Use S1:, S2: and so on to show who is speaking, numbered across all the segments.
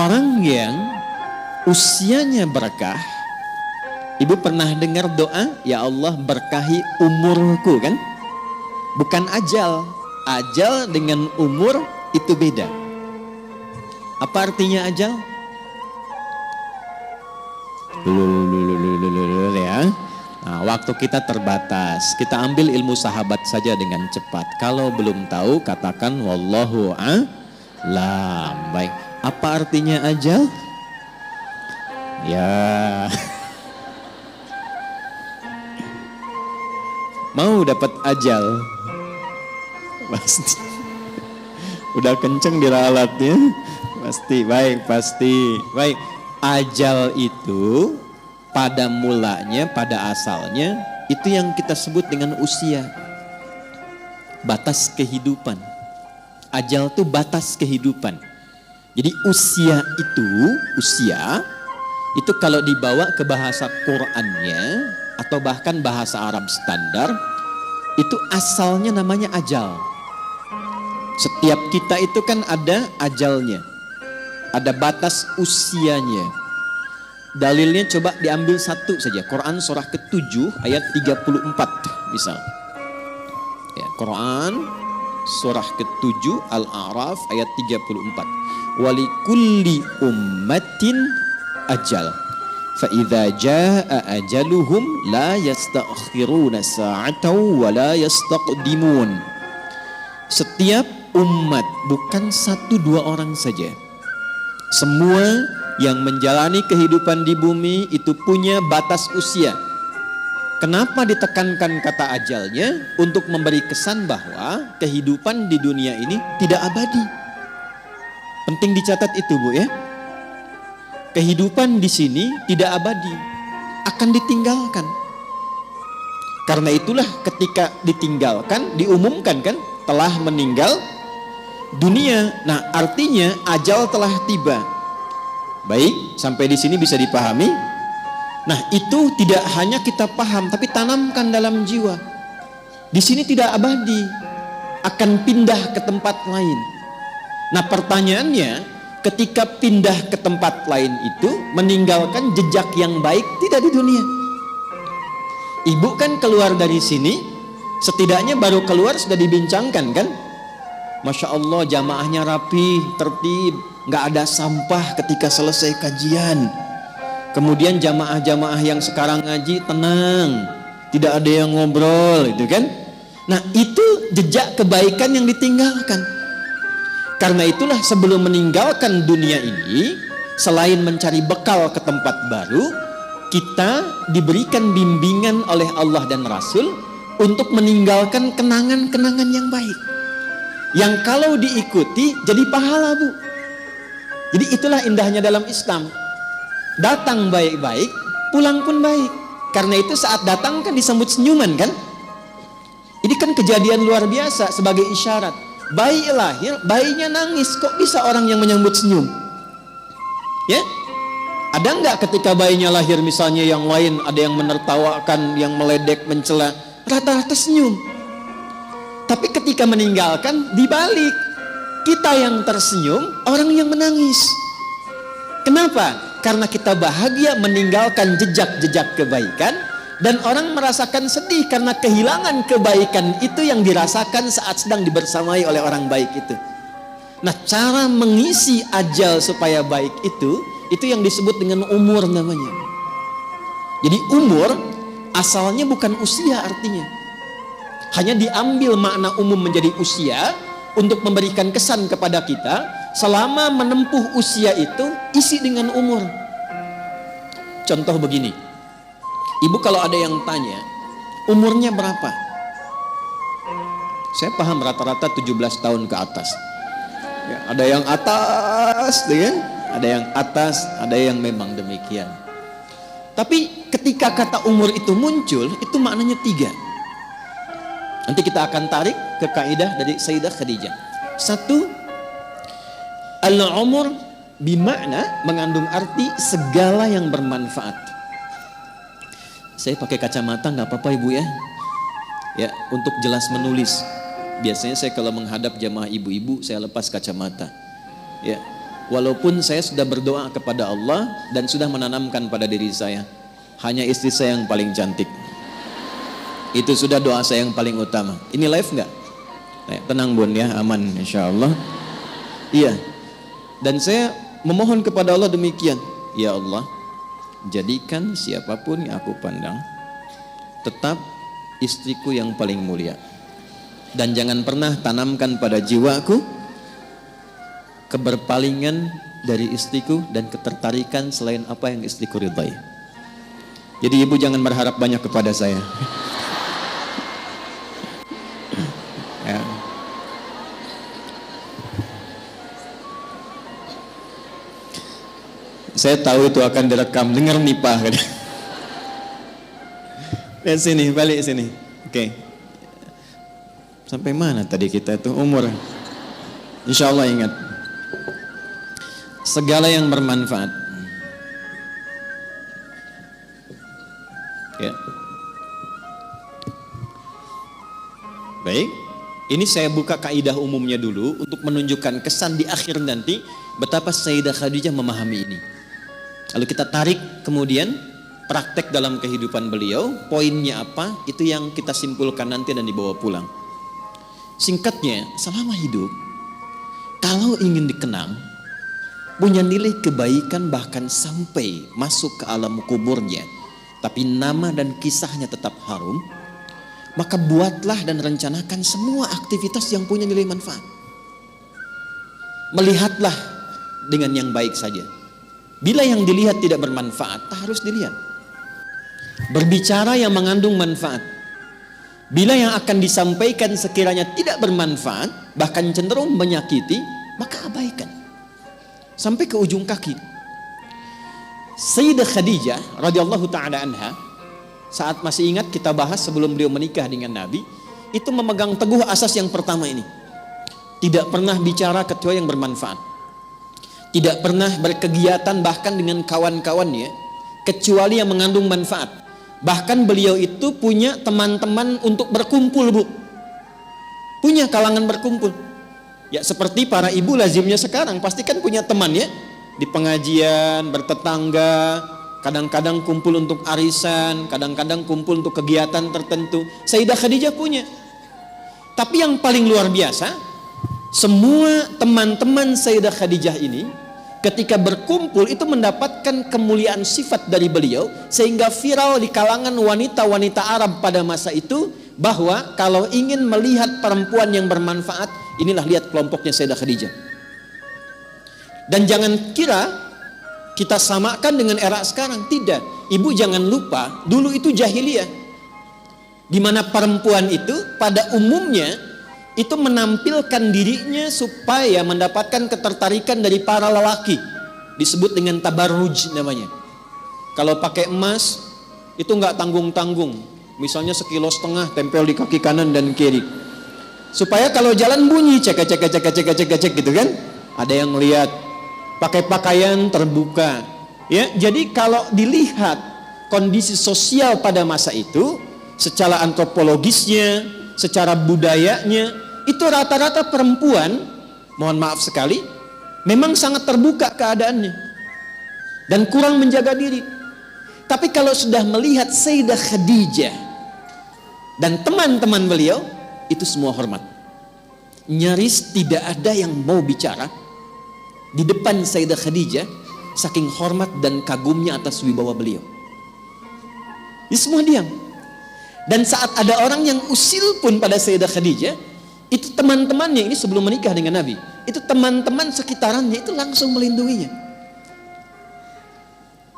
S1: Orang yang usianya berkah, ibu pernah dengar doa, ya Allah berkahi umurku kan? Bukan ajal. Ajal dengan umur itu beda. Apa artinya ajal? Ya. Nah, waktu kita terbatas. Kita ambil ilmu sahabat saja dengan cepat. Kalau belum tahu katakan wallahu a'lam. Baik. Apa artinya ajal? Ya. Mau dapat ajal? Pasti. Udah kenceng diralatnya. Pasti. Baik, pasti. Baik. Ajal itu pada mulanya, pada asalnya itu yang kita sebut dengan usia. Batas kehidupan. Ajal itu batas kehidupan. Jadi usia itu kalau dibawa ke bahasa Qur'annya atau bahkan bahasa Arab standar, itu asalnya namanya ajal. Setiap kita itu kan ada ajalnya, ada batas usianya. Dalilnya coba diambil satu saja, Quran surah ke-7 ayat 34 misal. Ya, Quran surah ke-7 Al-A'raf ayat 34. Walikulli ummatin ajal. Fa idza jaa ajaluhum la yastakhiruna sa'atan wa la yastaqdimun. Setiap umat, bukan satu dua orang saja. Semua yang menjalani kehidupan di bumi itu punya batas usia. Kenapa ditekankan kata ajalnya? Untuk memberi kesan bahwa kehidupan di dunia ini tidak abadi. Penting dicatat itu, Bu, ya. Kehidupan di sini tidak abadi, akan ditinggalkan. Karena itulah ketika ditinggalkan, diumumkan kan, telah meninggal dunia. Nah, artinya ajal telah tiba. Baik, sampai di sini bisa dipahami. Nah, itu tidak hanya kita paham, tapi tanamkan dalam jiwa. Di sini tidak abadi, akan pindah ke tempat lain. Nah, pertanyaannya, ketika pindah ke tempat lain itu meninggalkan jejak yang baik tidak di dunia. Ibu kan keluar dari sini, setidaknya baru keluar sudah dibincangkan kan? Masya Allah, jamaahnya rapi, tertib, nggak ada sampah ketika selesai kajian. Kemudian jamaah-jamaah yang sekarang ngaji tenang, tidak ada yang ngobrol, itu kan? Nah, itu jejak kebaikan yang ditinggalkan. Karena itulah sebelum meninggalkan dunia ini, selain mencari bekal ke tempat baru, kita diberikan bimbingan oleh Allah dan Rasul untuk meninggalkan kenangan-kenangan yang baik, yang kalau diikuti jadi pahala, Bu. Jadi itulah indahnya dalam Islam. Datang baik-baik, pulang pun baik. Karena itu saat datang kan disambut senyuman kan? Ini kan kejadian luar biasa sebagai isyarat. Bayi lahir, bayinya nangis, kok bisa orang yang menyambut senyum? Ya? Ada enggak ketika bayinya lahir misalnya yang lain ada yang menertawakan, yang meledek, mencela, rata-rata senyum. Tapi ketika meninggalkan dibalik, kita yang tersenyum, orang yang menangis. Kenapa? Karena kita bahagia meninggalkan jejak-jejak kebaikan, dan orang merasakan sedih karena kehilangan kebaikan itu yang dirasakan saat sedang dibersamai oleh orang baik itu. Nah, cara mengisi ajal supaya baik itu yang disebut dengan umur namanya. Jadi umur asalnya bukan usia artinya. Hanya diambil makna umum menjadi usia untuk memberikan kesan kepada kita selama menempuh usia itu isi dengan umur. Contoh begini, ibu kalau ada yang tanya umurnya berapa, saya paham rata-rata 17 tahun ke atas ya, ada yang atas ya, ada yang atas, ada yang memang demikian. Tapi ketika kata umur itu muncul, itu maknanya 3. Nanti kita akan tarik ke kaidah dari Sayyidah Khadijah. 1, al-umur bimakna mengandung arti segala yang bermanfaat. Saya pakai kacamata nggak apa-apa ibu ya. Ya, untuk jelas menulis. Biasanya saya kalau menghadap jamaah ibu-ibu saya lepas kacamata. Ya. walaupun saya sudah berdoa kepada Allah dan sudah menanamkan pada diri saya, hanya istri saya yang paling cantik. Itu sudah doa saya yang paling utama. Ini live nggak? Tenang bun ya, aman insya Allah. Iya. Dan saya memohon kepada Allah demikian, ya Allah, jadikan siapapun yang aku pandang tetap istriku yang paling mulia. Dan jangan pernah tanamkan pada jiwaku keberpalingan dari istriku dan ketertarikan selain apa yang istriku ridhai. Jadi ibu jangan berharap banyak kepada saya. Ya. Saya tahu itu akan direkam, dengar nih Pak. Lihat sini, balik sini. Oke. Sampai mana tadi kita tuh umur? Insya Allah ingat. Segala yang bermanfaat. Ya. Baik. Ini saya buka kaidah umumnya dulu untuk menunjukkan kesan di akhir nanti betapa Sayyidah Khadijah memahami ini. Lalu kita tarik kemudian praktek dalam kehidupan beliau, poinnya apa, itu yang kita simpulkan nanti dan dibawa pulang. Singkatnya, selama hidup, kalau ingin dikenang, punya nilai kebaikan bahkan sampai masuk ke alam kuburnya, tapi nama dan kisahnya tetap harum, maka buatlah dan rencanakan semua aktivitas yang punya nilai manfaat. Melihatlah dengan yang baik saja. Bila yang dilihat tidak bermanfaat, tak harus dilihat. Berbicara yang mengandung manfaat. Bila yang akan disampaikan sekiranya tidak bermanfaat, bahkan cenderung menyakiti, maka abaikan. Sampai ke ujung kaki. Sayyidah Khadijah radhiyallahu taala anha, saat masih ingat kita bahas sebelum beliau menikah dengan Nabi, itu memegang teguh asas yang pertama ini. Tidak pernah bicara kecuali yang bermanfaat. Tidak pernah berkegiatan bahkan dengan kawan-kawannya kecuali yang mengandung manfaat. Bahkan beliau itu punya teman-teman untuk berkumpul, Bu. Punya kalangan berkumpul. Ya seperti para ibu lazimnya sekarang, pasti kan punya teman ya. Di pengajian, bertetangga, kadang-kadang kumpul untuk arisan, kadang-kadang kumpul untuk kegiatan tertentu. Sayyidah Khadijah punya. Tapi yang paling luar biasa, semua teman-teman Sayyidah Khadijah ini ketika berkumpul itu mendapatkan kemuliaan sifat dari beliau, sehingga viral di kalangan wanita-wanita Arab pada masa itu bahwa kalau ingin melihat perempuan yang bermanfaat, inilah lihat kelompoknya Sayyidah Khadijah. Dan jangan kira kita samakan dengan era sekarang, tidak. Ibu jangan lupa, dulu itu jahiliyah, di mana perempuan itu pada umumnya itu menampilkan dirinya supaya mendapatkan ketertarikan dari para lelaki. Disebut dengan tabarruj namanya. Kalau pakai emas itu nggak tanggung-tanggung. Misalnya 1,5 kilo tempel di kaki kanan dan kiri. Supaya kalau jalan bunyi cek gitu kan. Ada yang lihat. Pakai pakaian terbuka. Ya, jadi kalau dilihat kondisi sosial pada masa itu, secara antropologisnya, secara budayanya, itu rata-rata perempuan, mohon maaf sekali, memang sangat terbuka keadaannya dan kurang menjaga diri. Tapi kalau sudah melihat Sayyidah Khadijah dan teman-teman beliau, itu semua hormat. Nyaris tidak ada yang mau bicara di depan Sayyidah Khadijah, saking hormat dan kagumnya atas wibawa beliau. Ini semua diam. Dan saat ada orang yang usil pun pada Sayyidah Khadijah, itu teman-temannya, ini sebelum menikah dengan Nabi, itu teman-teman sekitarannya itu langsung melindunginya.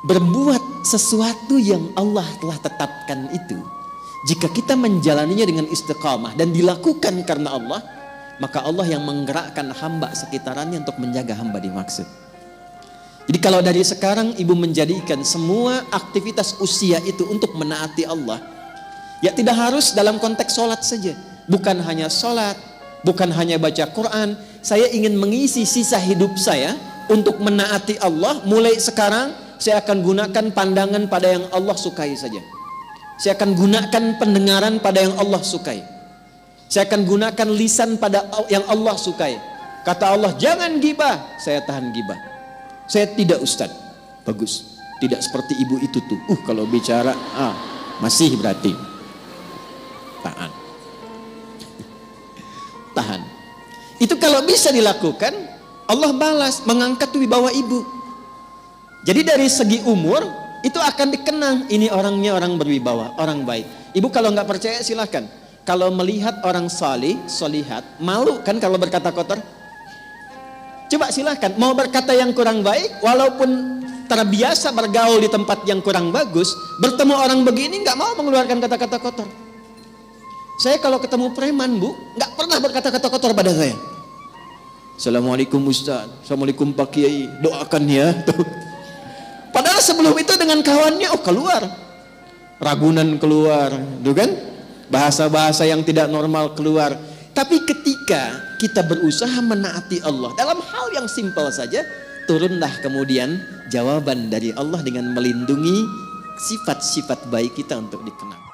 S1: Berbuat sesuatu yang Allah telah tetapkan itu, jika kita menjalaninya dengan istiqamah dan dilakukan karena Allah, maka Allah yang menggerakkan hamba sekitarannya untuk menjaga hamba dimaksud. Jadi kalau dari sekarang ibu menjadikan semua aktivitas usia itu untuk menaati Allah, ya tidak harus dalam konteks sholat saja. Bukan hanya sholat, bukan hanya baca Quran. Saya ingin mengisi sisa hidup saya untuk menaati Allah. Mulai sekarang saya akan gunakan pandangan pada yang Allah sukai saja. Saya akan gunakan pendengaran pada yang Allah sukai. Saya akan gunakan lisan pada yang Allah sukai. Kata Allah, jangan gibah. Saya tahan gibah. Saya tidak Ustaz. Bagus. Tidak seperti ibu itu tuh. Kalau bicara, masih berarti. Tahan. Tahan. Itu kalau bisa dilakukan, Allah balas, mengangkat wibawa ibu. Jadi dari segi umur, itu akan dikenang. Ini orangnya orang berwibawa, orang baik. Ibu kalau nggak percaya silakan. Kalau melihat orang salih, solihat, malu kan kalau berkata kotor? Coba silakan, mau berkata yang kurang baik, walaupun terbiasa bergaul di tempat yang kurang bagus, bertemu orang begini nggak mau mengeluarkan kata-kata kotor. Saya kalau ketemu preman bu, nggak pernah berkata-kata kotor pada saya. Assalamualaikum Ustaz, Assalamualaikum Pak Kiai, doakan ya. Padahal sebelum itu dengan kawannya, keluar, ragunan keluar, tuh kan? Bahasa-bahasa yang tidak normal keluar. Tapi ketika kita berusaha menaati Allah dalam hal yang simpel saja, turunlah kemudian jawaban dari Allah dengan melindungi sifat-sifat baik kita untuk dikenal.